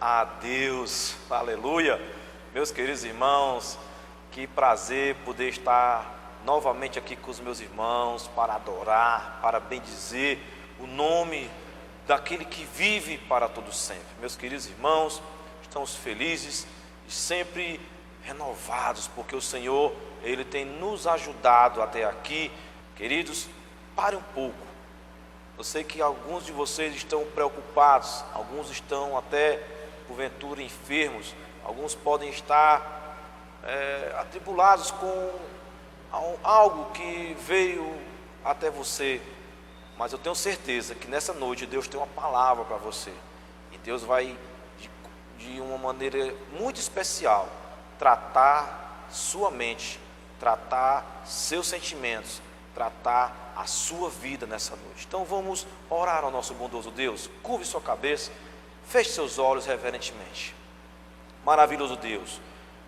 a Deus, aleluia. Meus queridos irmãos, que prazer poder estar novamente aqui com os meus irmãos para adorar, para bendizer o nome daquele que vive para todo sempre. Meus queridos irmãos, estamos felizes e sempre renovados, porque o Senhor, Ele tem nos ajudado até aqui. Queridos, pare um pouco. Eu sei que alguns de vocês estão preocupados, alguns estão até porventura enfermos, alguns podem estar atribulados com algo que veio até você, mas eu tenho certeza que nessa noite Deus tem uma palavra para você, e Deus vai de uma maneira muito especial tratar sua mente, tratar seus sentimentos, tratar a sua vida nessa noite. Então vamos orar ao nosso bondoso Deus. Curve sua cabeça, feche seus olhos reverentemente. Maravilhoso Deus,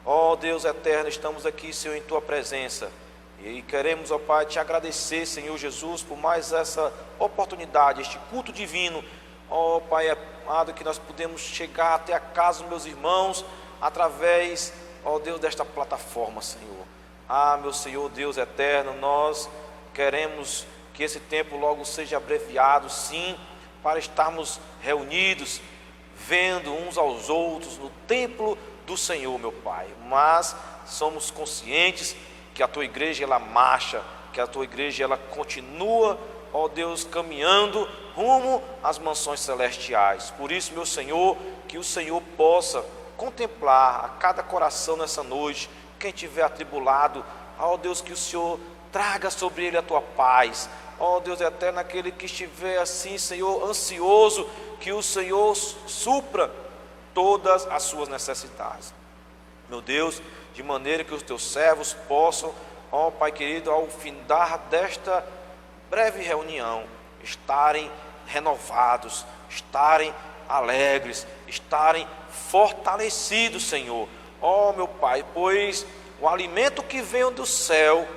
ó Deus eterno, estamos aqui, Senhor, em Tua presença, e queremos, ó Pai, Te agradecer, Senhor Jesus, por mais essa oportunidade, este culto divino, ó Pai amado, que nós podemos chegar até a casa dos meus irmãos, através, ó Deus, desta plataforma, Senhor. Ah, meu Senhor, Deus eterno, nós queremos que esse tempo logo seja abreviado, sim, para estarmos reunidos, vendo uns aos outros no templo do Senhor, meu Pai. Mas somos conscientes que a Tua igreja, ela marcha, que a Tua igreja, ela continua, ó Deus, caminhando rumo às mansões celestiais. Por isso, meu Senhor, que o Senhor possa contemplar a cada coração nessa noite. Quem estiver atribulado, ó Deus, que o Senhor traga sobre ele a Tua paz. Ó Deus eterno, aquele que estiver assim, Senhor, ansioso, que o Senhor supra todas as suas necessidades. Meu Deus, de maneira que os Teus servos possam, ó Pai querido, ao findar desta breve reunião, estarem renovados, estarem alegres, estarem fortalecidos, Senhor. Ó meu Pai, pois o alimento que veio do céu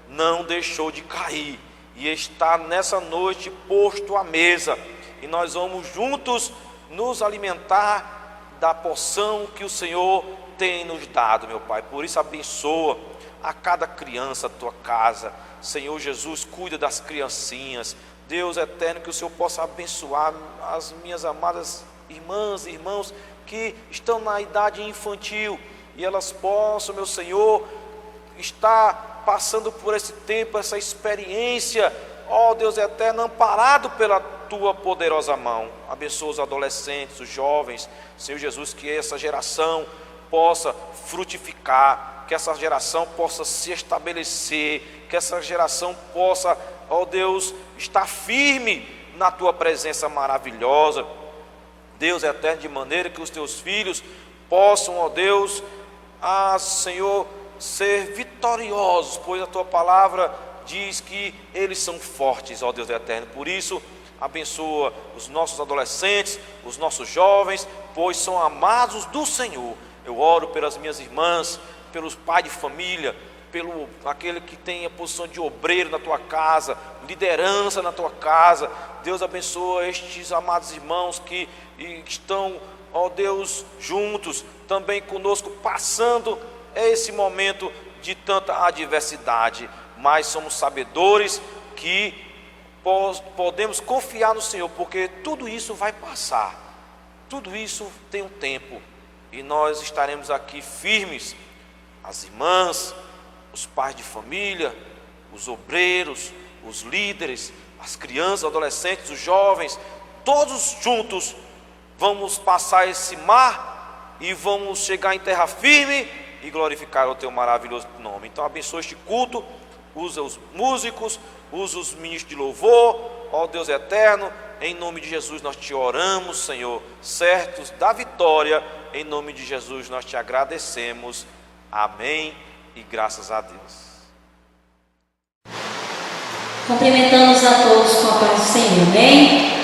não deixou de cair, e está nessa noite posto à mesa, e nós vamos juntos nos alimentar da porção que o Senhor tem nos dado, meu Pai. Por isso abençoa a cada criança da Tua casa, Senhor Jesus, cuida das criancinhas. Deus eterno, que o Senhor possa abençoar as minhas amadas irmãs e irmãos que estão na idade infantil, e elas possam, meu Senhor, estar passando por esse tempo, essa experiência, ó Deus eterno, amparado pela Tua poderosa mão. Abençoa os adolescentes, os jovens, Senhor Jesus, que essa geração possa frutificar, que essa geração possa se estabelecer, que essa geração possa, ó Deus, estar firme na Tua presença maravilhosa. Deus eterno, de maneira que os Teus filhos possam, ó Deus, Senhor, ser vitoriosos, pois a Tua palavra diz que eles são fortes, ó Deus eterno. Por isso, abençoa os nossos adolescentes, os nossos jovens, pois são amados do Senhor. Eu oro pelas minhas irmãs, pelos pais de família, pelo aquele que tem a posição de obreiro na Tua casa, liderança na Tua casa. Deus abençoa estes amados irmãos que estão, ó Deus, juntos, também conosco, passando esse momento de tanta adversidade, mas somos sabedores que podemos confiar no Senhor, porque tudo isso vai passar, tudo isso tem um tempo, e nós estaremos aqui firmes, as irmãs, os pais de família, os obreiros, os líderes, as crianças, adolescentes, os jovens, todos juntos vamos passar esse mar e vamos chegar em terra firme e glorificar o Teu maravilhoso nome. Então abençoa este culto, usa os músicos, usa os ministros de louvor, ó Deus eterno, em nome de Jesus nós Te oramos, Senhor, certos da vitória, em nome de Jesus nós Te agradecemos, amém, e graças a Deus. Cumprimentamos a todos com a paz do Senhor, amém?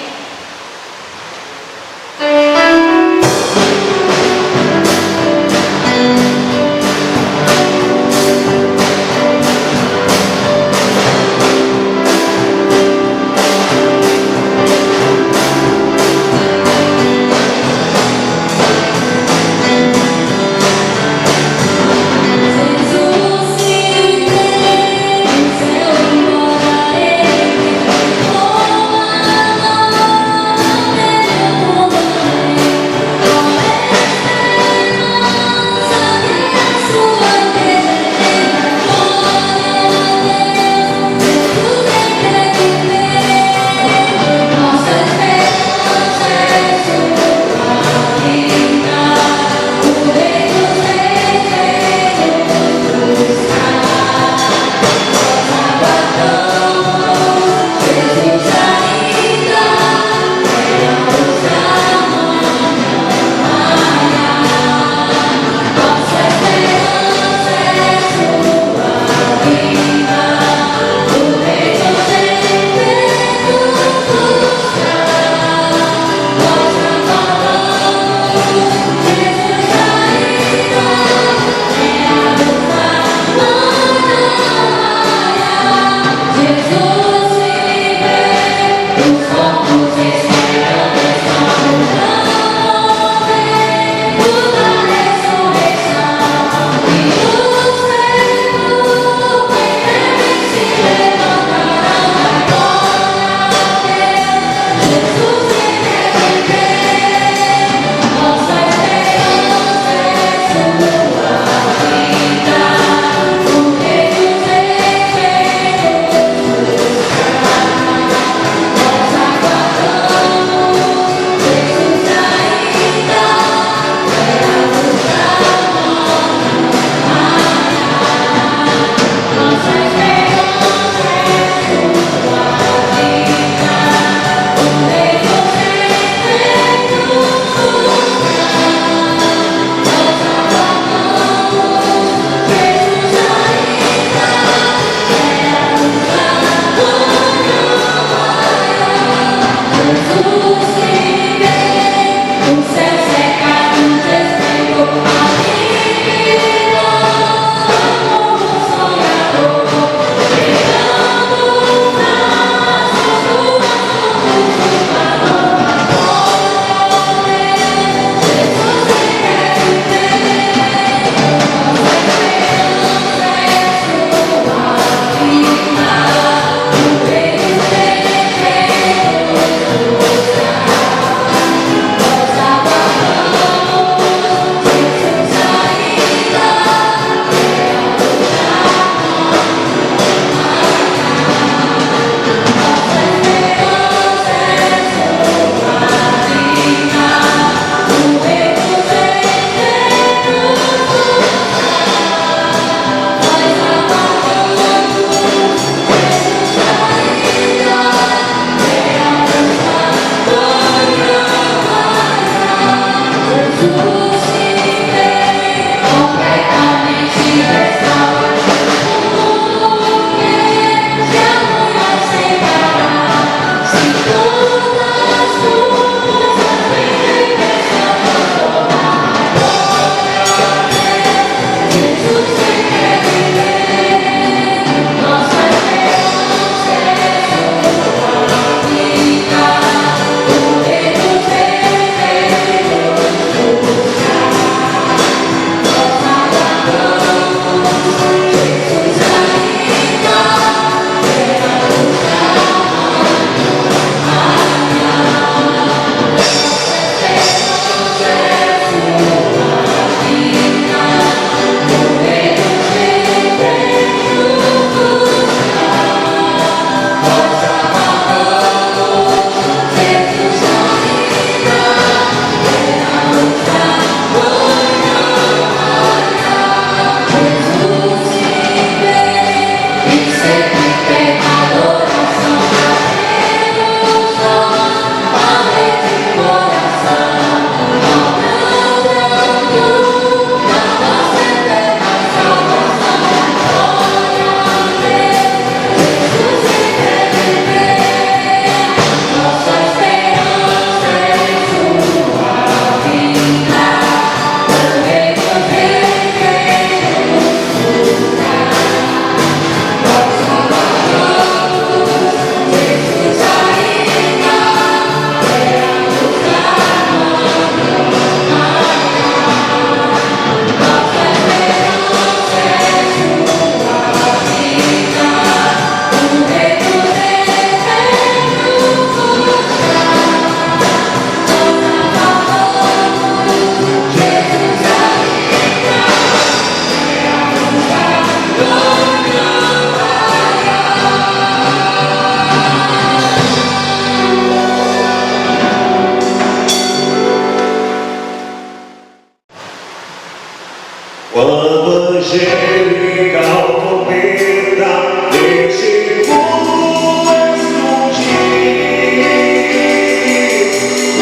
Quando angelical trombeta deste mundo explodir,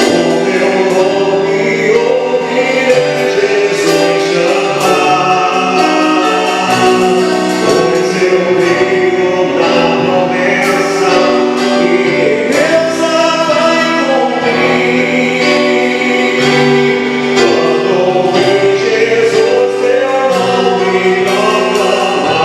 o meu nome ouvirei Jesus chamar, pois eu vivo na promessa que Deus vai cumprir. Quando ouvir Jesus teu nome proclamar,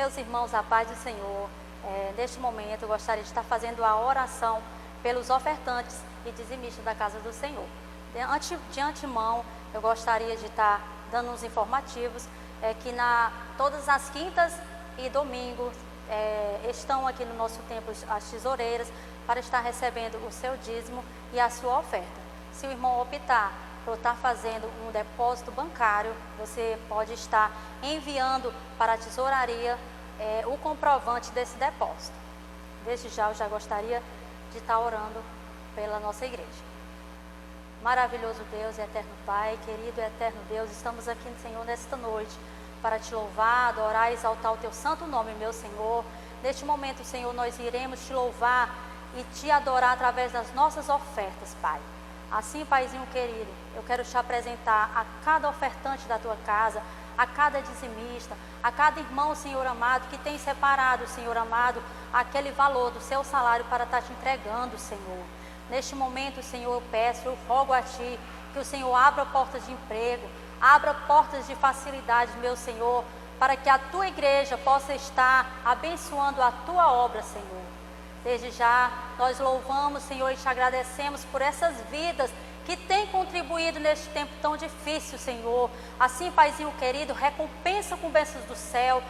Meus irmãos, a paz do Senhor, neste momento eu gostaria de estar fazendo a oração pelos ofertantes e dizimistas da casa do Senhor. De antemão, eu gostaria de estar dando uns informativos, que todas as quintas e domingos estão aqui no nosso templo as tesoureiras para estar recebendo o seu dízimo e a sua oferta. Se o irmão optar por estar fazendo um depósito bancário, você pode estar enviando para a tesouraria o comprovante desse depósito. Desde já eu já gostaria de estar orando pela nossa igreja. Maravilhoso Deus e eterno Pai, querido e eterno Deus, estamos aqui, Senhor, nesta noite para te louvar, adorar e exaltar o teu santo nome, meu Senhor. Neste momento, Senhor, nós iremos te louvar e te adorar através das nossas ofertas, Pai. Assim, Paizinho querido, eu quero te apresentar a cada ofertante da tua casa, a cada dizimista, a cada irmão, Senhor amado, que tem separado, Senhor amado, aquele valor do seu salário para estar te entregando, Senhor. Neste momento, Senhor, eu peço, eu rogo a Ti, que o Senhor abra portas de emprego, abra portas de facilidade, meu Senhor, para que a Tua igreja possa estar abençoando a Tua obra, Senhor. Desde já, nós louvamos, Senhor, e te agradecemos por essas vidas que têm contribuído neste tempo tão difícil, Senhor. Assim, Paizinho querido, recompensa com bênçãos do céu.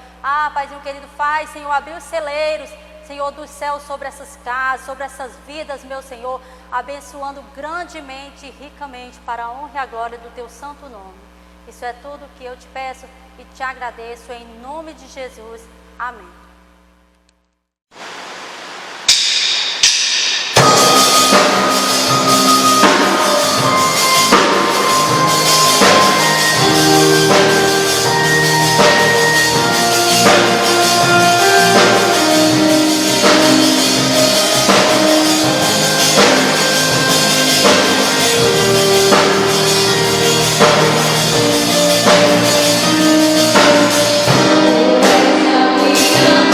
Paizinho querido, faz, Senhor, abrir os celeiros, Senhor, dos céus sobre essas casas, sobre essas vidas, meu Senhor, abençoando grandemente e ricamente para a honra e a glória do Teu santo nome. Isso é tudo que eu te peço e te agradeço em nome de Jesus. Amém. We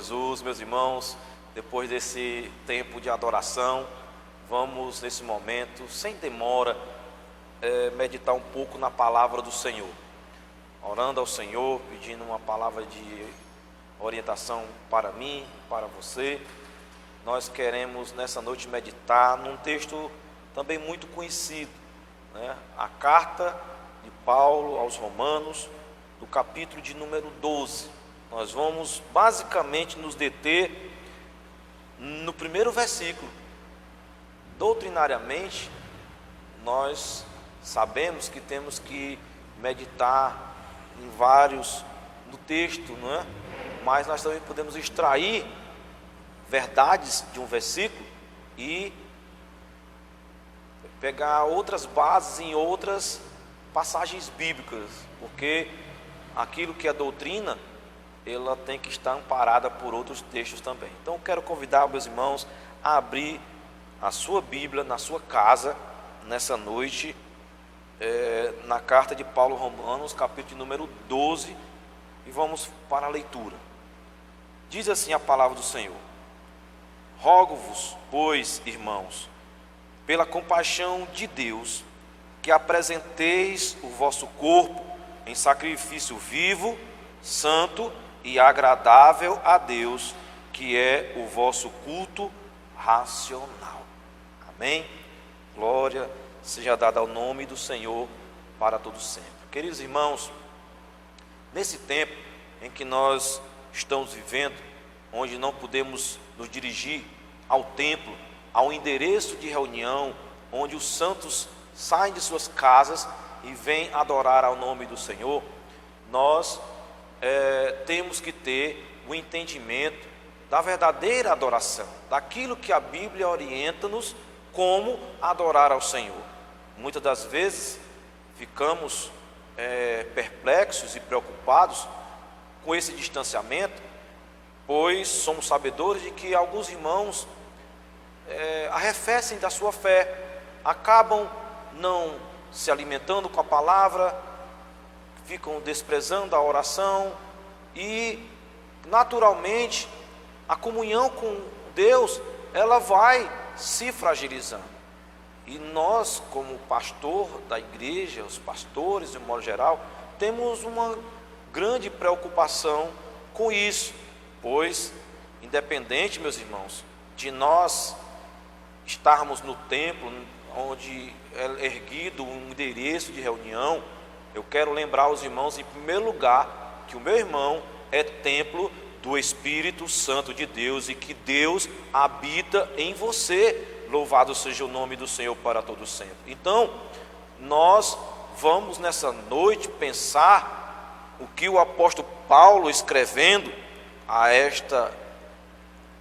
Jesus. Meus irmãos, depois desse tempo de adoração, vamos nesse momento, sem demora, meditar um pouco na palavra do Senhor, orando ao Senhor, pedindo uma palavra de orientação para mim, para você. Nós queremos nessa noite meditar num texto também muito conhecido, né? A carta de Paulo aos Romanos, do capítulo de número 12. Nós vamos basicamente nos deter no primeiro versículo. Doutrinariamente, nós sabemos que temos que meditar em vários no texto, não é? Mas nós também podemos extrair verdades de um versículo e pegar outras bases em outras passagens bíblicas, porque aquilo que é doutrina, ela tem que estar amparada por outros textos também. Então eu quero convidar meus irmãos a abrir a sua Bíblia na sua casa, nessa noite, na carta de Paulo aos Romanos, capítulo número 12, e vamos para a leitura. Diz assim a palavra do Senhor: rogo-vos, pois, irmãos, pela compaixão de Deus, que apresenteis o vosso corpo em sacrifício vivo, santo e agradável a Deus, que é o vosso culto racional. Amém? Glória seja dada ao nome do Senhor para todo sempre. Queridos irmãos, nesse tempo em que nós estamos vivendo, onde não podemos nos dirigir ao templo, ao endereço de reunião, onde os santos saem de suas casas e vêm adorar ao nome do Senhor, nós temos que ter o entendimento da verdadeira adoração, daquilo que a Bíblia orienta-nos como adorar ao Senhor. Muitas das vezes ficamos perplexos e preocupados com esse distanciamento, pois somos sabedores de que alguns irmãos arrefecem da sua fé, acabam não se alimentando com a palavra, ficam desprezando a oração e naturalmente a comunhão com Deus, ela vai se fragilizando. E nós, como pastor da igreja, os pastores de modo geral, temos uma grande preocupação com isso, pois independente, meus irmãos, de nós estarmos no templo onde é erguido um endereço de reunião, eu quero lembrar aos irmãos, em primeiro lugar, que o meu irmão é templo do Espírito Santo de Deus e que Deus habita em você. Louvado seja o nome do Senhor para todo sempre. Então, nós vamos nessa noite pensar o que o apóstolo Paulo, escrevendo a esta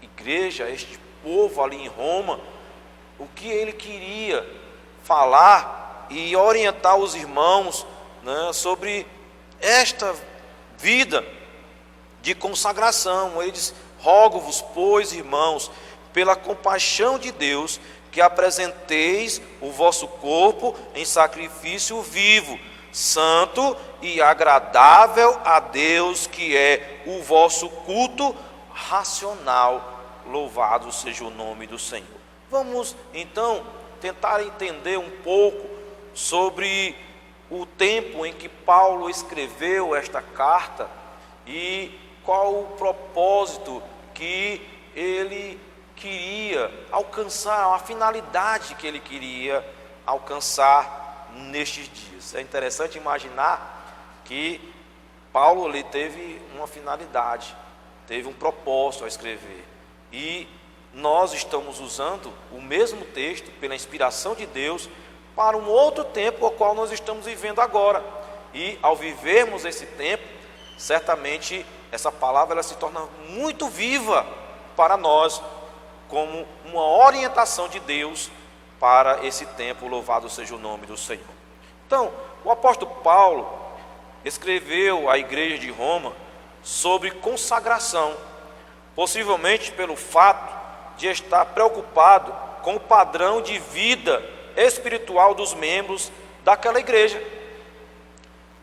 igreja, a este povo ali em Roma, o que ele queria falar e orientar os irmãos, né, sobre esta vida de consagração. Ele diz: rogo-vos, pois, irmãos, pela compaixão de Deus, que apresenteis o vosso corpo em sacrifício vivo, santo e agradável a Deus, que é o vosso culto racional. Louvado seja o nome do Senhor. Vamos então tentar entender um pouco sobre o tempo em que Paulo escreveu esta carta e qual o propósito que ele queria alcançar, a finalidade que ele queria alcançar nestes dias. É interessante imaginar que Paulo ele teve uma finalidade, teve um propósito ao escrever, e nós estamos usando o mesmo texto pela inspiração de Deus para um outro tempo ao qual nós estamos vivendo agora. E ao vivermos esse tempo, certamente essa palavra ela se torna muito viva para nós, como uma orientação de Deus para esse tempo. Louvado seja o nome do Senhor. Então, o apóstolo Paulo escreveu à igreja de Roma sobre consagração, possivelmente pelo fato de estar preocupado com o padrão de vida espiritual dos membros daquela igreja.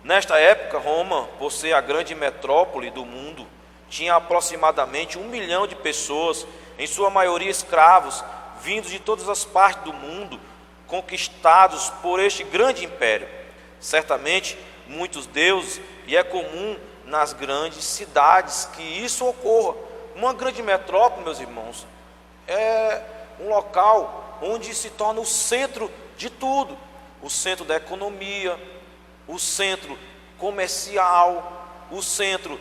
Nesta época, Roma, por ser a grande metrópole do mundo, tinha aproximadamente 1 milhão de pessoas, em sua maioria escravos, vindos de todas as partes do mundo, conquistados por este grande império. Certamente, muitos deuses, e é comum nas grandes cidades que isso ocorra. Uma grande metrópole, meus irmãos, é um local onde se torna o centro de tudo, o centro da economia, o centro comercial, o centro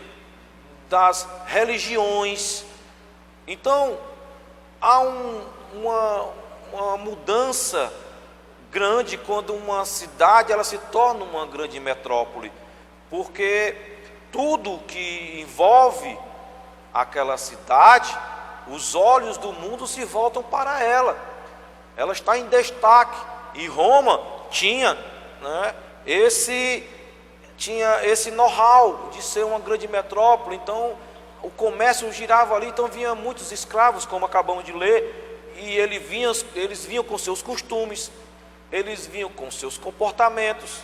das religiões. Então, há uma mudança grande quando uma cidade ela se torna uma grande metrópole, porque tudo que envolve aquela cidade, os olhos do mundo se voltam para ela. Ela está em destaque. E Roma tinha esse know-how de ser uma grande metrópole. Então o comércio girava ali, então vinha muitos escravos, como acabamos de ler, e eles vinham com seus costumes, eles vinham com seus comportamentos,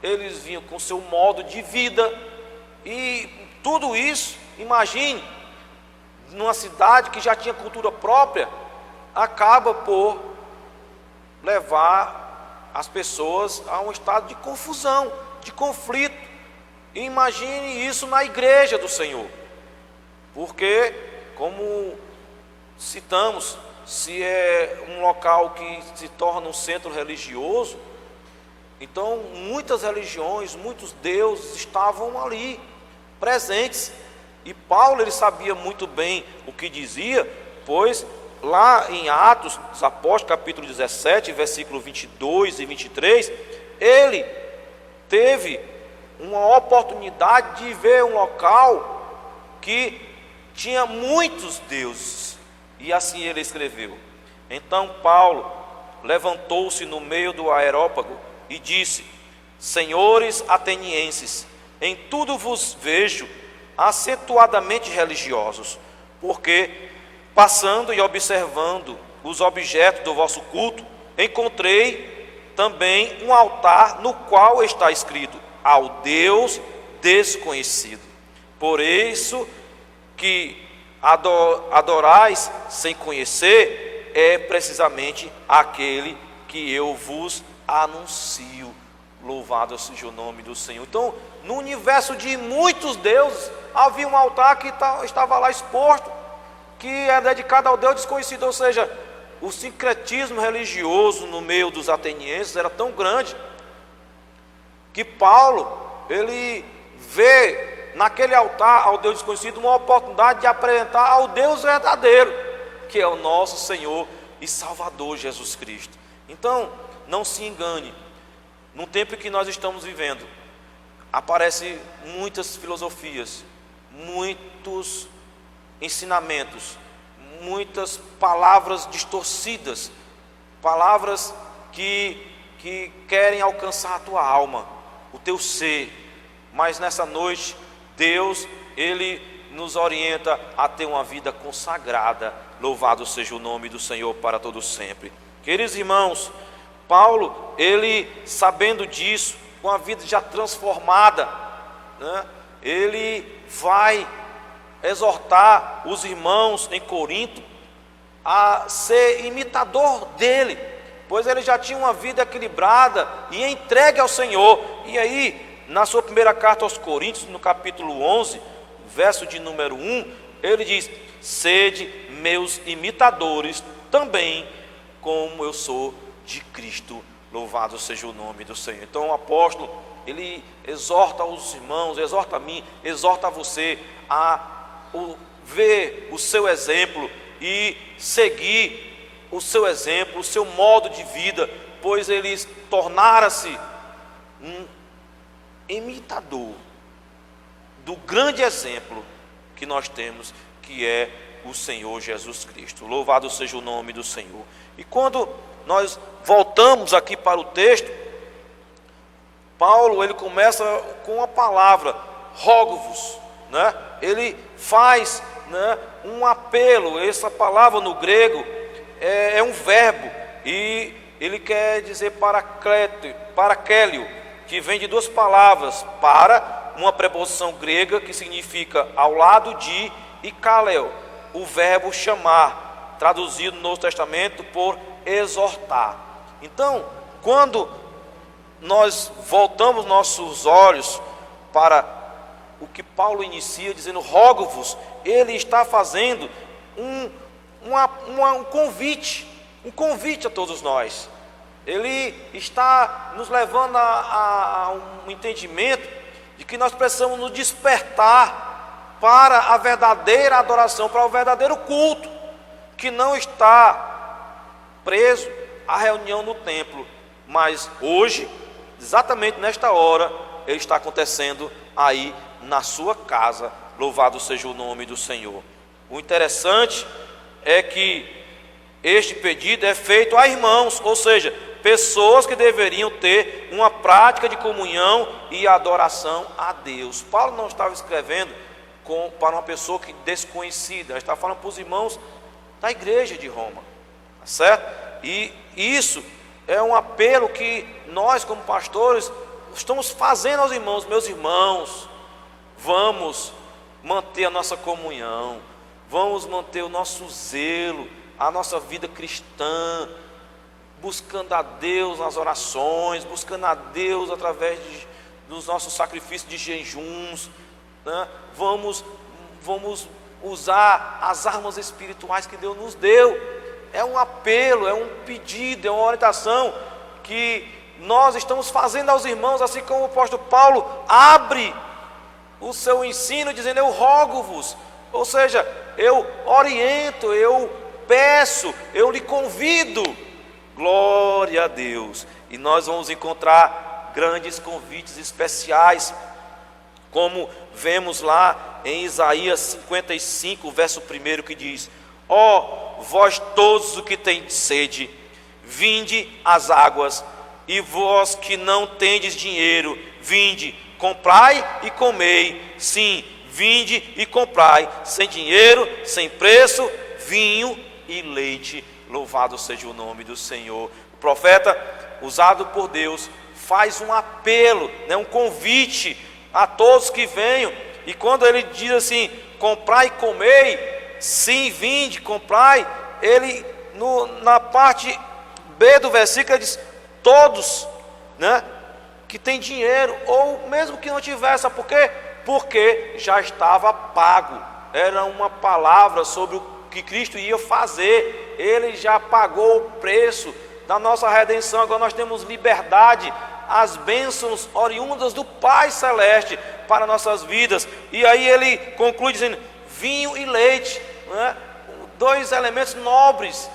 eles vinham com seu modo de vida. E tudo isso, imagine, numa cidade que já tinha cultura própria, acaba por levar as pessoas a um estado de confusão, de conflito. E imagine isso na igreja do Senhor, porque, como citamos, se é um local que se torna um centro religioso, então muitas religiões, muitos deuses estavam ali presentes. E Paulo ele sabia muito bem o que dizia, pois lá em Atos dos Apóstolos, capítulo 17, versículo 22 e 23, ele teve uma oportunidade de ver um local que tinha muitos deuses, e assim ele escreveu: então Paulo levantou-se no meio do aerópago e disse: senhores atenienses, em tudo vos vejo acentuadamente religiosos, porque, passando e observando os objetos do vosso culto, encontrei também um altar no qual está escrito: ao Deus desconhecido. Por isso que adorais sem conhecer é precisamente aquele que eu vos anuncio. Louvado seja o nome do Senhor. Então, no universo de muitos deuses, havia um altar que estava lá exposto, que é dedicado ao Deus desconhecido. Ou seja, o sincretismo religioso no meio dos atenienses era tão grande, que Paulo, ele vê naquele altar ao Deus desconhecido uma oportunidade de apresentar ao Deus verdadeiro, que é o nosso Senhor e Salvador Jesus Cristo. Então, não se engane, no tempo em que nós estamos vivendo, aparecem muitas filosofias, muitos ensinamentos, muitas palavras distorcidas, palavras que querem alcançar a tua alma, o teu ser. Mas nessa noite, Deus, Ele nos orienta a ter uma vida consagrada. Louvado seja o nome do Senhor para todo sempre. Queridos irmãos, Paulo, ele sabendo disso, com a vida já transformada, ele vai exortar os irmãos em Corinto a ser imitador dele, pois ele já tinha uma vida equilibrada e entregue ao Senhor. E aí, na sua primeira carta aos Coríntios, no capítulo 11, verso de número 1, ele diz: sede meus imitadores também, como eu sou de Cristo. Louvado seja o nome do Senhor. Então o apóstolo, ele exorta os irmãos, exorta a mim, exorta a você a ver o seu exemplo e seguir o seu exemplo, o seu modo de vida, pois eles tornaram-se um imitador do grande exemplo que nós temos, que é o Senhor Jesus Cristo. Louvado seja o nome do Senhor. E quando nós voltamos aqui para o texto, Paulo ele começa com a palavra rogo-vos, Ele faz, um apelo. Essa palavra no grego é um verbo, e ele quer dizer parakélio, que vem de duas palavras, para, uma preposição grega que significa ao lado de, e kaleo, o verbo chamar, traduzido no Novo Testamento por exortar. Então, quando nós voltamos nossos olhos para o que Paulo inicia dizendo rogo-vos, ele está fazendo um convite a todos nós. Ele está nos levando a um entendimento de que nós precisamos nos despertar para a verdadeira adoração, para o verdadeiro culto, que não está preso à reunião no templo, mas hoje, exatamente nesta hora, ele está acontecendo aí na sua casa. Louvado seja o nome do Senhor. O interessante é que este pedido é feito a irmãos, ou seja, pessoas que deveriam ter uma prática de comunhão e adoração a Deus. Paulo não estava escrevendo para uma pessoa desconhecida, ele estava falando para os irmãos da igreja de Roma, tá certo? E isso é um apelo que nós, como pastores, estamos fazendo aos irmãos. Meus irmãos, vamos manter a nossa comunhão, vamos manter o nosso zelo, a nossa vida cristã, buscando a Deus nas orações, buscando a Deus através dos nossos sacrifícios de jejuns, né? Vamos usar as armas espirituais que Deus nos deu. É um apelo, é um pedido, é uma orientação que nós estamos fazendo aos irmãos, assim como o apóstolo Paulo abre o seu ensino dizendo: eu rogo-vos, ou seja, eu oriento, eu peço, eu lhe convido. Glória a Deus. E nós vamos encontrar grandes convites especiais, como vemos lá em Isaías 55, verso 1, que diz: ó, vós todos os que tendes sede, vinde às águas, e vós que não tendes dinheiro, vinde, comprai e comei. Sim, vinde e comprai, sem dinheiro, sem preço, vinho e leite. Louvado seja o nome do Senhor. O profeta, usado por Deus, faz um apelo, né, um convite a todos que venham. E quando ele diz assim: comprai e comei, sim, vinde, comprai, ele na parte B do versículo ele diz: todos, né, que tem dinheiro, ou mesmo que não tivesse. Sabe por quê? Porque já estava pago. Era uma palavra sobre o que Cristo ia fazer. Ele já pagou o preço da nossa redenção. Agora nós temos liberdade, as bênçãos oriundas do Pai Celeste para nossas vidas. E aí ele conclui dizendo: vinho e leite, né? Dois elementos nobres,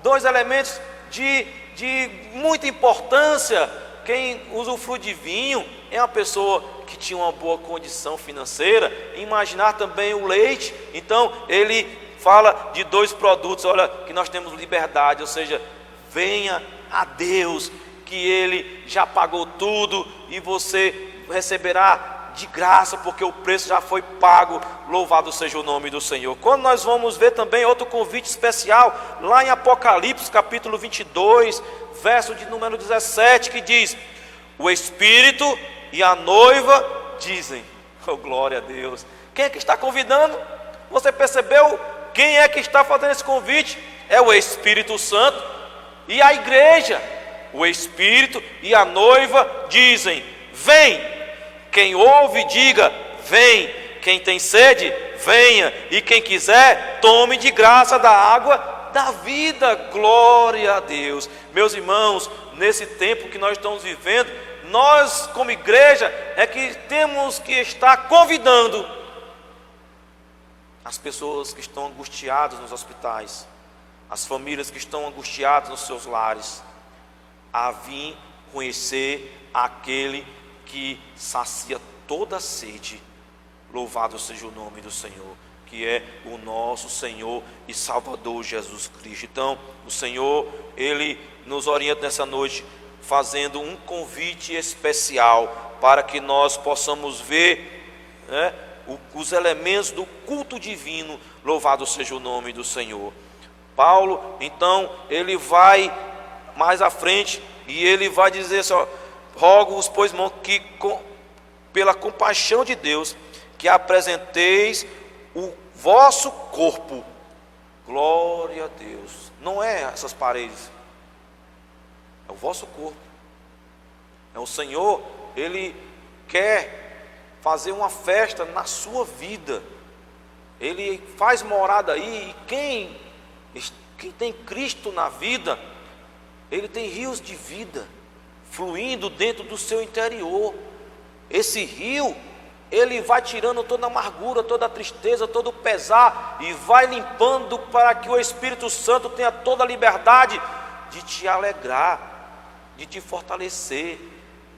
dois elementos de muita importância. Quem usufrui de vinho é uma pessoa que tinha uma boa condição financeira. Imaginar também o leite. Então ele fala de dois produtos, olha, que nós temos liberdade, ou seja, venha a Deus, que Ele já pagou tudo e você receberá de graça, porque o preço já foi pago. Louvado seja o nome do Senhor. Quando nós vamos ver também outro convite especial, lá em Apocalipse capítulo 22, verso de número 17, que diz: o Espírito e a noiva dizem. Oh, glória a Deus. Quem é que está convidando? Você percebeu? Quem é que está fazendo esse convite? É o Espírito Santo e a igreja. O Espírito e a noiva dizem: vem. Quem ouve, diga: vem. Quem tem sede, venha. E quem quiser, tome de graça da água da vida. Glória a Deus. Meus irmãos, nesse tempo que nós estamos vivendo, nós como igreja é que temos que estar convidando as pessoas que estão angustiadas nos hospitais, as famílias que estão angustiadas nos seus lares, a vir conhecer aquele que sacia toda a sede. Louvado seja o nome do Senhor, que é o nosso Senhor e Salvador Jesus Cristo. Então, o Senhor, Ele nos orienta nessa noite, fazendo um convite especial, para que nós possamos ver, né, os elementos do culto divino. Louvado seja o nome do Senhor. Paulo, então, ele vai mais à frente e ele vai dizer assim: ó, rogo-vos, pois, irmão, que pela compaixão de Deus, que apresenteis o vosso corpo. Glória a Deus. Não é essas paredes, é o vosso corpo. É o Senhor, Ele quer fazer uma festa na sua vida. Ele faz morada aí. E quem tem Cristo na vida, ele tem rios de vida fluindo dentro do seu interior. Esse rio, ele vai tirando toda a amargura, toda a tristeza, todo o pesar, e vai limpando para que o Espírito Santo tenha toda a liberdade de te alegrar, de te fortalecer,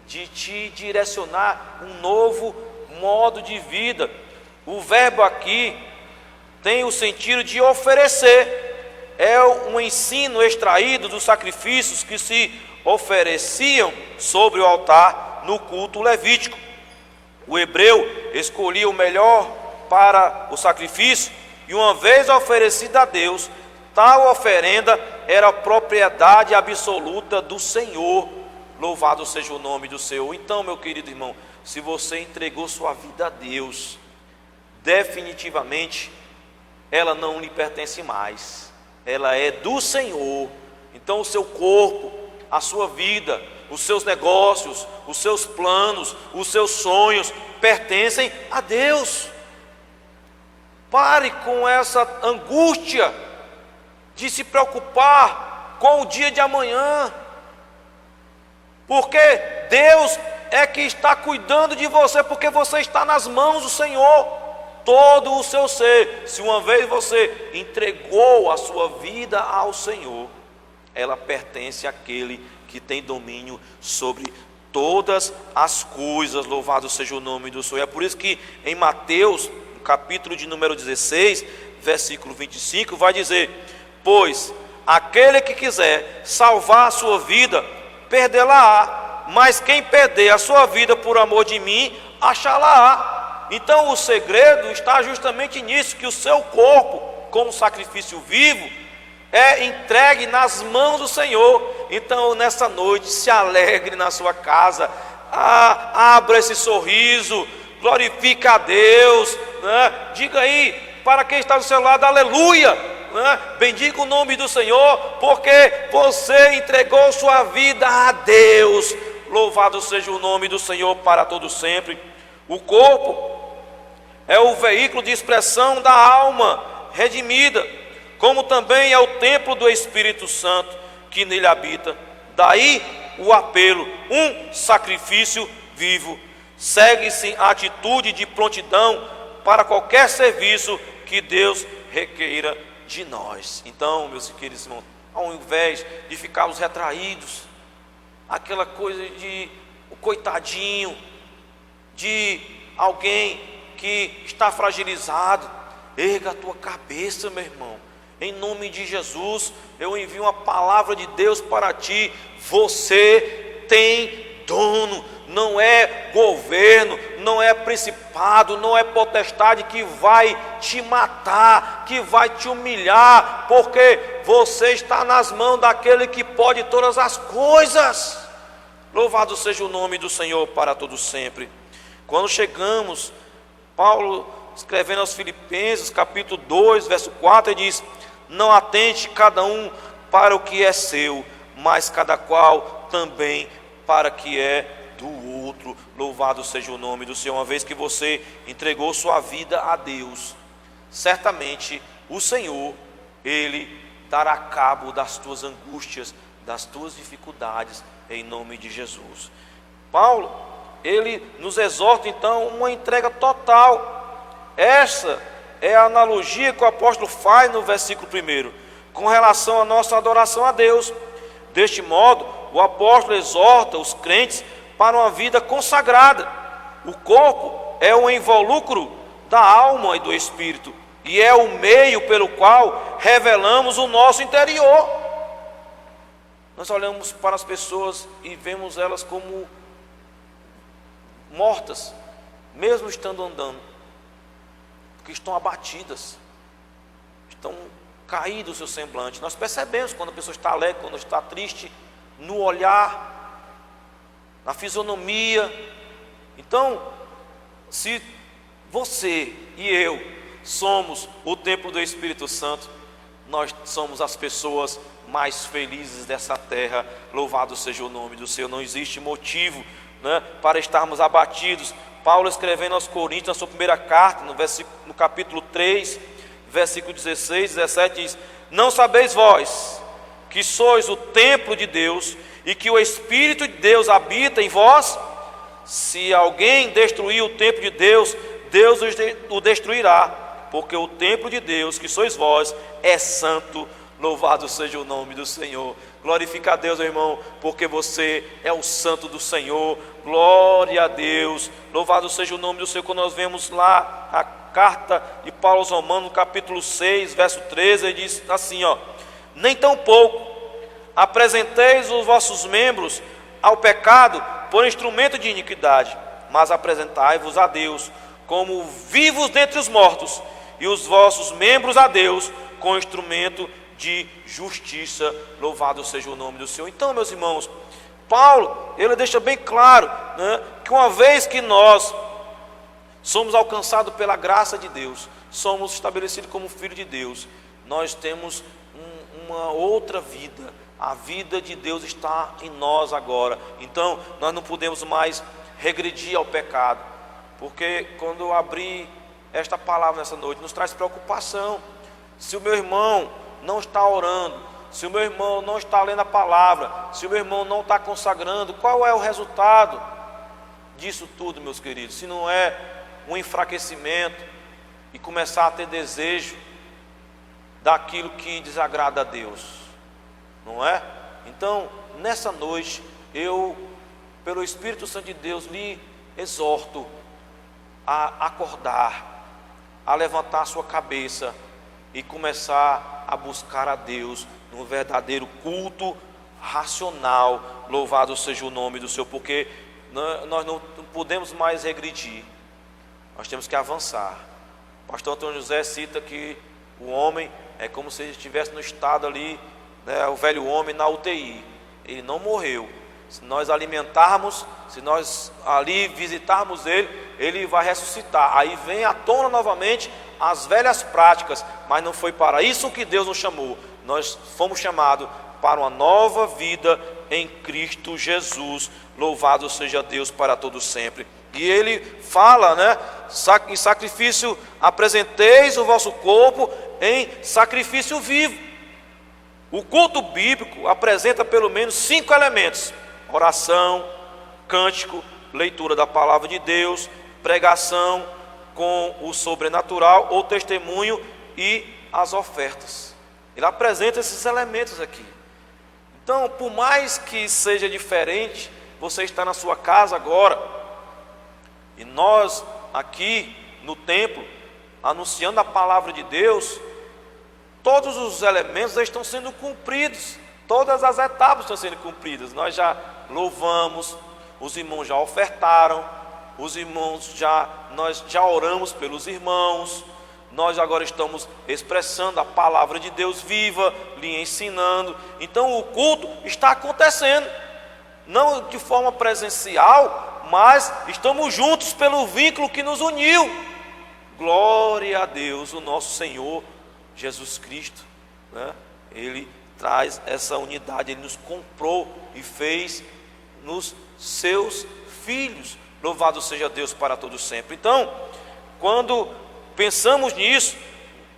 de te direcionar um novo modo de vida. O verbo aqui tem o sentido de oferecer. É um ensino extraído dos sacrifícios que se ofereciam sobre o altar no culto levítico. O hebreu escolhia o melhor para o sacrifício, e uma vez oferecida a Deus, tal oferenda era propriedade absoluta do Senhor. Louvado seja o nome do Senhor. Então, meu querido irmão, se você entregou sua vida a Deus, definitivamente ela não lhe pertence mais, ela é do Senhor. Então o seu corpo, a sua vida, os seus negócios, os seus planos, os seus sonhos pertencem a Deus. Pare com essa angústia de se preocupar com o dia de amanhã, porque Deus é que está cuidando de você, porque você está nas mãos do Senhor. Todo o seu ser, se uma vez você entregou a sua vida ao Senhor, ela pertence àquele que tem domínio sobre todas as coisas. Louvado seja o nome do Senhor. É por isso que em Mateus, no capítulo de número 16, versículo 25, vai dizer: pois aquele que quiser salvar a sua vida, perdê-la-á, mas quem perder a sua vida por amor de mim, achá-la-á. Então o segredo está justamente nisso, que o seu corpo, como sacrifício vivo, é entregue nas mãos do Senhor. Então nessa noite, se alegre na sua casa, abra esse sorriso, glorifique a Deus, né? Diga aí para quem está do seu lado: aleluia, né? Bendiga o nome do Senhor, porque você entregou sua vida a Deus. Louvado seja o nome do Senhor para todo sempre. O corpo é o veículo de expressão da alma redimida, como também é o templo do Espírito Santo que nele habita. Daí o apelo: um sacrifício vivo. Segue-se a atitude de prontidão para qualquer serviço que Deus requeira de nós. Então, meus queridos irmãos, ao invés de ficarmos retraídos, aquela coisa de o coitadinho, de alguém que está fragilizado, erga a tua cabeça, meu irmão. Em nome de Jesus, eu envio uma palavra de Deus para ti. Você tem dono. Não é governo, não é principado, não é potestade que vai te matar, que vai te humilhar, porque você está nas mãos daquele que pode todas as coisas. Louvado seja o nome do Senhor para todo sempre. Quando chegamos, Paulo, escrevendo aos Filipenses, capítulo 2, verso 4, ele diz: não atente cada um para o que é seu, mas cada qual também para o que é do outro. Louvado seja o nome do Senhor. Uma vez que você entregou sua vida a Deus, certamente o Senhor, Ele dará cabo das tuas angústias, das tuas dificuldades, em nome de Jesus. Paulo, ele nos exorta então uma entrega total. Essa é a analogia que o apóstolo faz no versículo 1, com relação à nossa adoração a Deus. Deste modo, o apóstolo exorta os crentes para uma vida consagrada. O corpo é o involucro da alma e do espírito, e é o meio pelo qual revelamos o nosso interior. Nós olhamos para as pessoas e vemos elas como mortas, mesmo estando andando, porque estão abatidas, estão caídos o seu semblante. Nós percebemos quando a pessoa está alegre, quando está triste, no olhar. na fisionomia. Então, se você e eu somos o templo do Espírito Santo, nós somos as pessoas mais felizes dessa terra. Louvado seja o nome do Senhor. Não existe motivo, né, para estarmos abatidos. Paulo, escrevendo aos Coríntios, na sua primeira carta, no capítulo 3, versículo 16, 17, diz: não sabeis vós que sois o templo de Deus e que o Espírito de Deus habita em vós? Se alguém destruir o templo de Deus, Deus o destruirá, porque o templo de Deus, que sois vós, é santo. Louvado seja o nome do Senhor. Glorifica a Deus, meu irmão, porque você é o santo do Senhor. Glória a Deus. Louvado seja o nome do Senhor. Quando nós vemos lá a carta de Paulo aos Romanos, no capítulo 6, verso 13, ele diz assim, ó: nem tampouco apresenteis os vossos membros ao pecado por instrumento de iniquidade, mas apresentai-vos a Deus como vivos dentre os mortos, e os vossos membros a Deus com instrumento de justiça. Louvado seja o nome do Senhor. Então, meus irmãos, Paulo, ele deixa bem claro, né, que uma vez que nós somos alcançados pela graça de Deus, somos estabelecidos como filho de Deus, nós temos uma outra vida. A vida de Deus está em nós agora. Então, nós não podemos mais regredir ao pecado, porque quando eu abri esta palavra nessa noite, nos traz preocupação. Se o meu irmão não está orando, se o meu irmão não está lendo a palavra, se o meu irmão não está consagrando, qual é o resultado disso tudo, meus queridos? Se não é um enfraquecimento e começar a ter desejo daquilo que desagrada a Deus, não é? Então, nessa noite, eu, pelo Espírito Santo de Deus, lhe exorto a acordar, a levantar a sua cabeça e começar a buscar a Deus num verdadeiro culto racional. Louvado seja o nome do Senhor, porque nós não podemos mais regredir, nós temos que avançar. O pastor Antônio José cita que o homem é como se ele estivesse no estado ali, né, o velho homem na UTI, ele não morreu. Se nós alimentarmos, se nós ali visitarmos ele, ele vai ressuscitar. Aí vem à tona novamente as velhas práticas, mas não foi para isso que Deus nos chamou. Nós fomos chamados para uma nova vida em Cristo Jesus. Louvado seja Deus para todos sempre. E ele fala, né, em sacrifício, apresenteis o vosso corpo em sacrifício vivo. O culto bíblico apresenta pelo menos 5 elementos: oração, cântico, leitura da palavra de Deus, pregação com o sobrenatural ou testemunho e as ofertas. Ele apresenta esses elementos aqui. Então, por mais que seja diferente, você está na sua casa agora, e nós aqui no templo, anunciando a palavra de Deus, todos os elementos já estão sendo cumpridos, todas as etapas estão sendo cumpridas. Nós já louvamos, os irmãos já ofertaram, nós já oramos pelos irmãos, nós agora estamos expressando a palavra de Deus viva, lhe ensinando. Então o culto está acontecendo, não de forma presencial, mas estamos juntos pelo vínculo que nos uniu. Glória a Deus, o nosso Senhor Jesus Cristo, né? Ele traz essa unidade, Ele nos comprou e fez nos seus filhos. Louvado seja Deus para todos sempre. Então, quando pensamos nisso,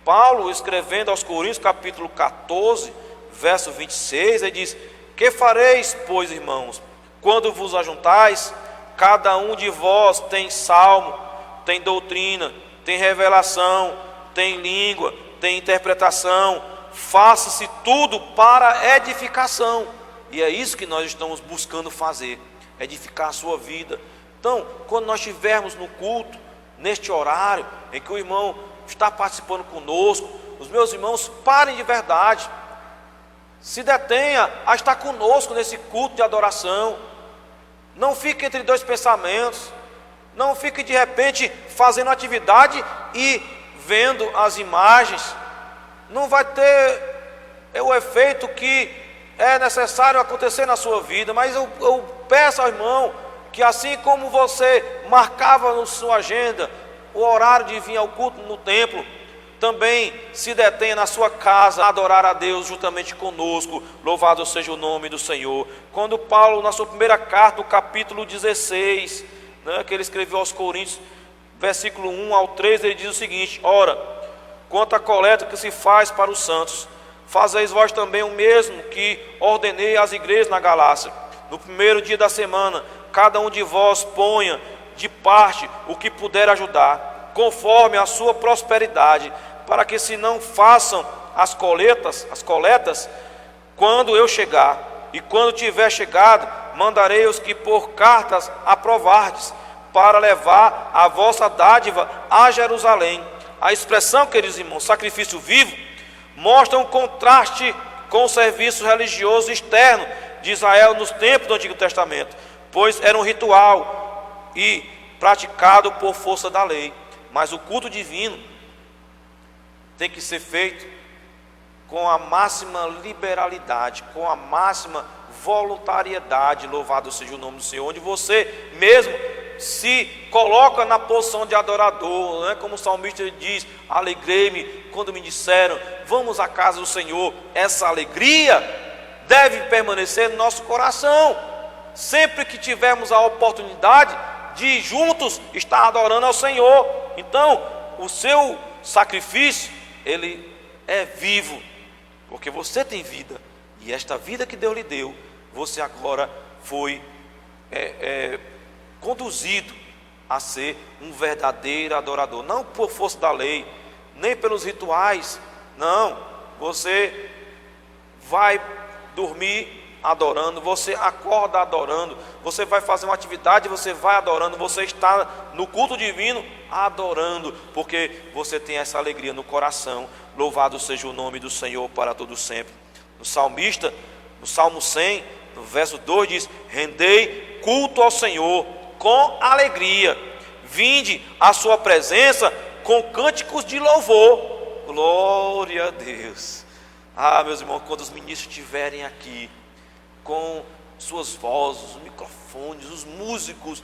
Paulo, escrevendo aos Coríntios, capítulo 14, verso 26, ele diz: que fareis, pois, irmãos, quando vos ajuntais? Cada um de vós tem salmo, tem doutrina, tem revelação, tem língua, tem interpretação. Faça-se tudo para edificação. E é isso que nós estamos buscando fazer, edificar a sua vida. Então, quando nós estivermos no culto, neste horário em que o irmão está participando conosco, os meus irmãos, parem de verdade, se detenha a estar conosco nesse culto de adoração. Não fique entre dois pensamentos, não fique de repente fazendo atividade e vendo as imagens. Não vai ter o efeito que é necessário acontecer na sua vida, mas eu peço ao irmão que, assim como você marcava na sua agenda o horário de vir ao culto no templo, também se detenha na sua casa a adorar a Deus juntamente conosco. Louvado seja o nome do Senhor. Quando Paulo, na sua primeira carta, no capítulo 16, que ele escreveu aos Coríntios, versículo 1 ao 3, ele diz o seguinte: ora, quanto à coleta que se faz para os santos, fazeis vós também o mesmo que ordenei às igrejas na Galácia. No primeiro dia da semana, cada um de vós ponha de parte o que puder ajudar, conforme a sua prosperidade, para que se não façam as coletas, quando eu chegar, e quando tiver chegado, mandarei os que por cartas aprovardes, para levar a vossa dádiva a Jerusalém. A expressão, queridos irmãos, sacrifício vivo, mostra um contraste com o serviço religioso externo de Israel nos tempos do Antigo Testamento, pois era um ritual e praticado por força da lei. Mas o culto divino tem que ser feito com a máxima liberalidade, com a máxima voluntariedade. Louvado seja o nome do Senhor, onde você mesmo se coloca na posição de adorador, como o salmista diz: alegrei-me quando me disseram, vamos à casa do Senhor. Essa alegria deve permanecer no nosso coração, sempre que tivermos a oportunidade de juntos estar adorando ao Senhor. Então, o seu sacrifício, ele é vivo, porque você tem vida, e esta vida que Deus lhe deu, você agora foi conduzido a ser um verdadeiro adorador, não por força da lei, nem pelos rituais, não. Você vai dormir adorando, você acorda adorando, você vai fazer uma atividade, você vai adorando, você está no culto divino adorando, porque você tem essa alegria no coração. Louvado seja o nome do Senhor para todo sempre. O salmista, no Salmo 100, no verso 2 diz: rendei culto ao Senhor com alegria, vinde à sua presença com cânticos de louvor. Glória a Deus. Meus irmãos, quando os ministros estiverem aqui com suas vozes, os microfones, os músicos,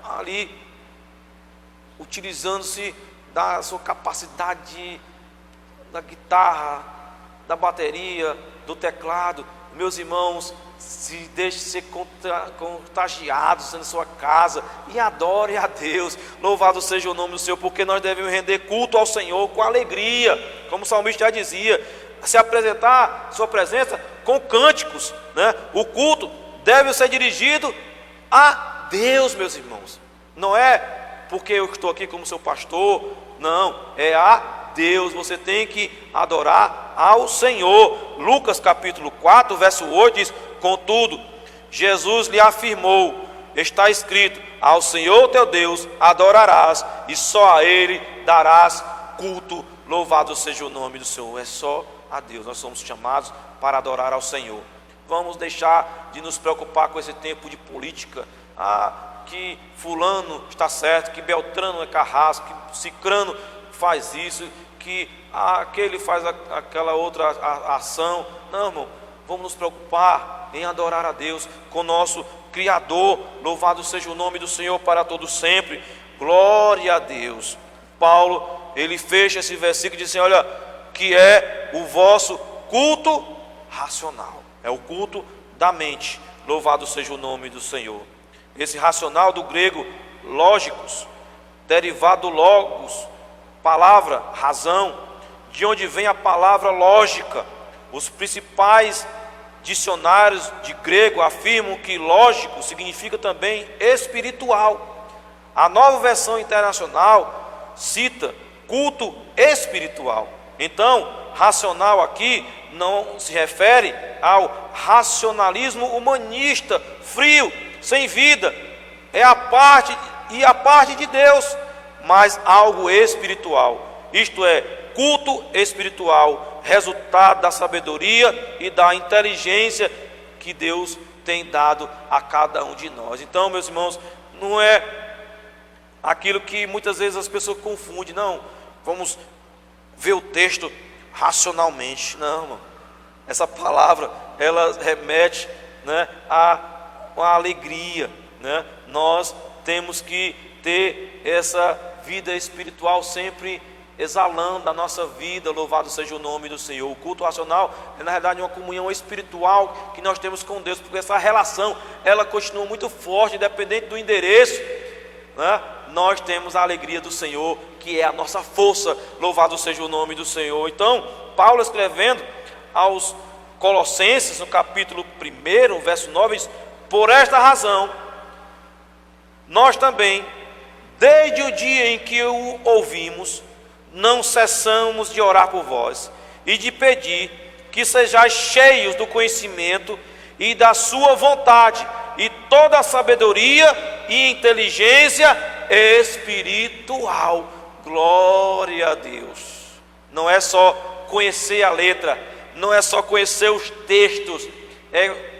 ali utilizando-se da sua capacidade da guitarra, da bateria, do teclado, meus irmãos, se deixe ser contagiados na sua casa e adore a Deus. Louvado seja o nome do Senhor, porque nós devemos render culto ao Senhor com alegria, como o salmista já dizia, se apresentar sua presença com cânticos, O culto deve ser dirigido a Deus, meus irmãos. Não é porque eu estou aqui como seu pastor, não, é a Deus. Você tem que adorar ao Senhor. Lucas capítulo 4, verso 8 diz: contudo, Jesus lhe afirmou: está escrito, ao Senhor teu Deus adorarás, e só a Ele darás culto. Louvado seja o nome do Senhor. É só a Deus, nós somos chamados para adorar ao Senhor. Vamos deixar de nos preocupar com esse tempo de política, que fulano está certo, que Beltrano é carrasco, que Cicrano faz isso, que aquele faz aquela outra ação. Não, irmão, vamos nos preocupar em adorar a Deus com o nosso Criador. Louvado seja o nome do Senhor para todo sempre. Glória a Deus. Paulo, ele fecha esse versículo dizendo: olha, que é o vosso culto racional, é o culto da mente. Louvado seja o nome do Senhor. Esse racional do grego lógicos, derivado do logos, palavra, razão, de onde vem a palavra lógica. Os principais dicionários de grego afirmam que lógico significa também espiritual. A Nova Versão Internacional cita culto espiritual. Então, racional aqui não se refere ao racionalismo humanista, frio, sem vida. É a parte de Deus, mas algo espiritual. Isto é, culto espiritual, resultado da sabedoria e da inteligência que Deus tem dado a cada um de nós. Então, meus irmãos, não é aquilo que muitas vezes as pessoas confundem. Não, vamos ver o texto racionalmente. Não, irmão. essa palavra, ela remete, né, a uma alegria, né? Nós temos que ter essa vida espiritual sempre exalando da nossa vida, louvado seja o nome do Senhor. O culto racional é na verdade uma comunhão espiritual que nós temos com Deus, porque essa relação, ela continua muito forte, independente do endereço, né? Nós temos a alegria do Senhor, que é a nossa força, louvado seja o nome do Senhor. Então, Paulo escrevendo aos Colossenses, no capítulo 1, verso 9, diz: por esta razão, nós também, desde o dia em que o ouvimos, não cessamos de orar por vós e de pedir que sejais cheios do conhecimento e da sua vontade e toda a sabedoria e inteligência espiritual. Glória a Deus. Não é só conhecer a letra, não é só conhecer os textos, é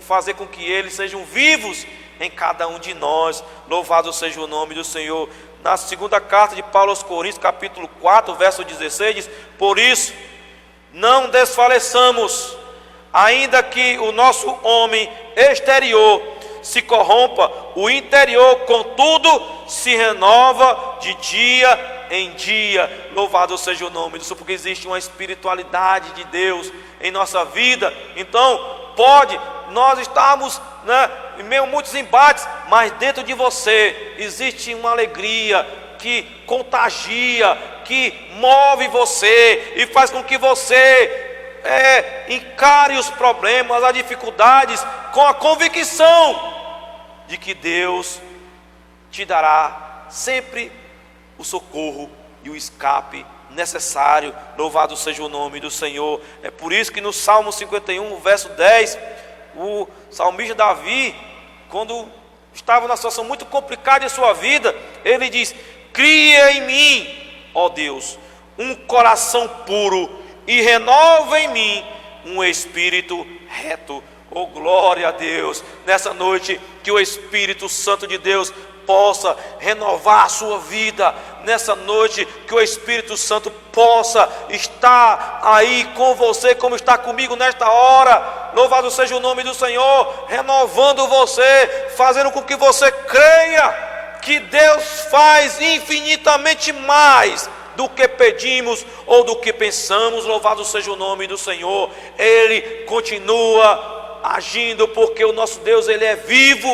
fazer com que eles sejam vivos em cada um de nós. Louvado seja o nome do Senhor. Na segunda carta de Paulo aos Coríntios, capítulo 4, verso 16, diz: por isso, não desfaleçamos, ainda que o nosso homem exterior se corrompa, o interior, contudo, se renova de dia em dia. Louvado seja o nome do Senhor, porque existe uma espiritualidade de Deus em nossa vida. Então, pode nós estarmos, né, em meio a muitos embates, mas dentro de você existe uma alegria que contagia, que move você e faz com que você encare os problemas, as dificuldades com a convicção de que Deus te dará sempre o socorro e o escape necessário. Louvado seja o nome do Senhor. É por isso que no Salmo 51, verso 10, o salmista Davi, quando estava numa situação muito complicada em sua vida, ele diz: cria em mim, ó Deus, um coração puro e renova em mim um espírito reto. Oh, glória a Deus. Nessa noite, que o Espírito Santo de Deus possa renovar a sua vida. Nessa noite, que o Espírito Santo possa estar aí com você, como está comigo nesta hora. Louvado seja o nome do Senhor, renovando você, fazendo com que você creia que Deus faz infinitamente mais do que pedimos ou do que pensamos. Louvado seja o nome do Senhor. Ele continua agindo, porque o nosso Deus, Ele é vivo,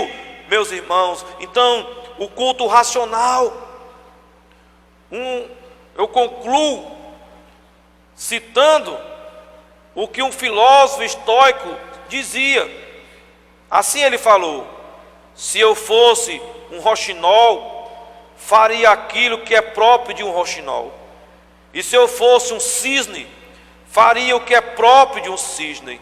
meus irmãos. Então, o culto racional, eu concluo citando o que um filósofo estoico dizia. Assim ele falou: se eu fosse um roxinol, faria aquilo que é próprio de um roxinol, e se eu fosse um cisne, faria o que é próprio de um cisne.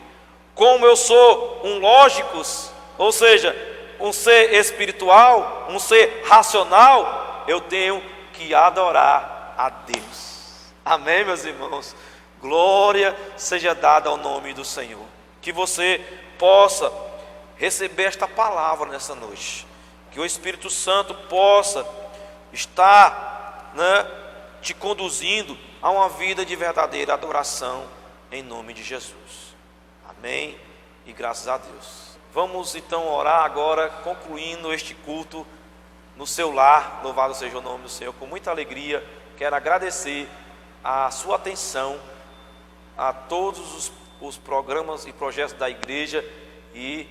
Como eu sou um lógicos, ou seja, um ser espiritual, um ser racional, eu tenho que adorar a Deus. Amém, meus irmãos? Glória seja dada ao nome do Senhor. Que você possa receber esta palavra nessa noite, que o Espírito Santo possa estar, né, te conduzindo a uma vida de verdadeira adoração, em nome de Jesus. Amém e graças a Deus. Vamos então orar agora, concluindo este culto no seu lar. Louvado seja o nome do Senhor. Com muita alegria, quero agradecer a sua atenção a todos os programas e projetos da igreja e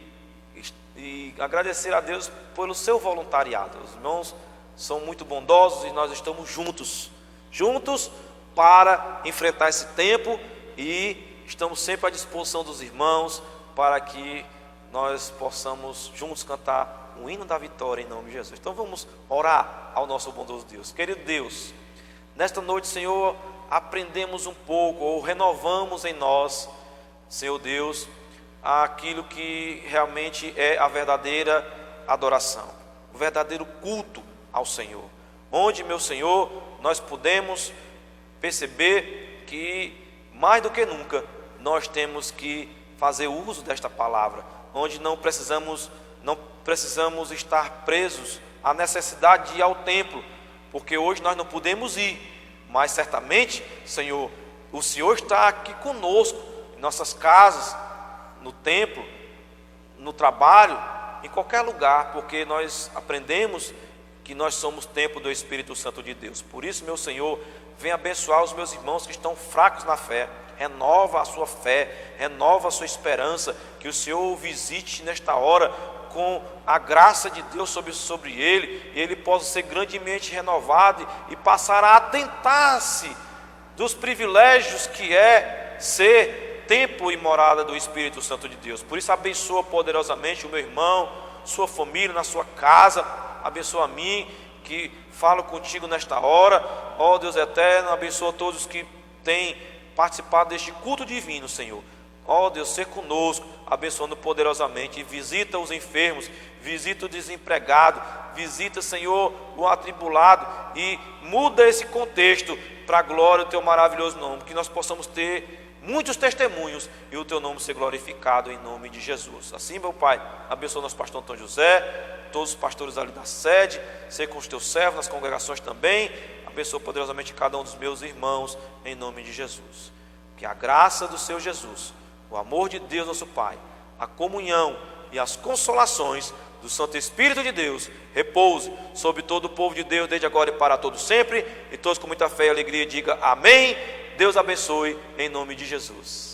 agradecer a Deus pelo seu voluntariado. Os irmãos são muito bondosos e nós estamos juntos para enfrentar esse tempo, e estamos sempre à disposição dos irmãos para que nós possamos juntos cantar um hino da vitória em nome de Jesus. Então vamos orar ao nosso bondoso Deus. Querido Deus, nesta noite, Senhor, aprendemos um pouco, ou renovamos em nós, Senhor Deus, aquilo que realmente é a verdadeira adoração, o verdadeiro culto ao Senhor, onde, meu Senhor, nós podemos perceber que mais do que nunca nós temos que fazer uso desta palavra, onde não precisamos estar presos à necessidade de ir ao templo, porque hoje nós não podemos ir, mas certamente, Senhor, o Senhor está aqui conosco. nossas casas, no templo, no trabalho, em qualquer lugar, porque nós aprendemos que nós somos templo do Espírito Santo de Deus. Por isso, meu Senhor, vem abençoar os meus irmãos que estão fracos na fé. Renova a sua fé, renova a sua esperança, que o Senhor o visite nesta hora com a graça de Deus sobre ele, e ele possa ser grandemente renovado e passar a atentar-se dos privilégios que é ser templo e morada do Espírito Santo de Deus. Por isso, abençoa poderosamente o meu irmão, sua família, na sua casa. Abençoa a mim, que falo contigo nesta hora. Ó Deus eterno, abençoa todos os que têm participado deste culto divino, Senhor. Ó Deus, ser conosco, abençoando poderosamente. E visita os enfermos, visita o desempregado, visita, Senhor, o atribulado, e muda esse contexto para a glória do teu maravilhoso nome, que nós possamos ter muitos testemunhos e o teu nome ser glorificado em nome de Jesus. Assim, meu Pai, abençoa nosso pastor Antônio José, todos os pastores ali da sede, ser com os teus servos, nas congregações também. Abençoa poderosamente cada um dos meus irmãos, em nome de Jesus. Que a graça do Senhor Jesus, o amor de Deus nosso Pai, a comunhão e as consolações do Santo Espírito de Deus repouse sobre todo o povo de Deus, desde agora e para todo sempre. E todos com muita fé e alegria diga amém. Deus abençoe em nome de Jesus.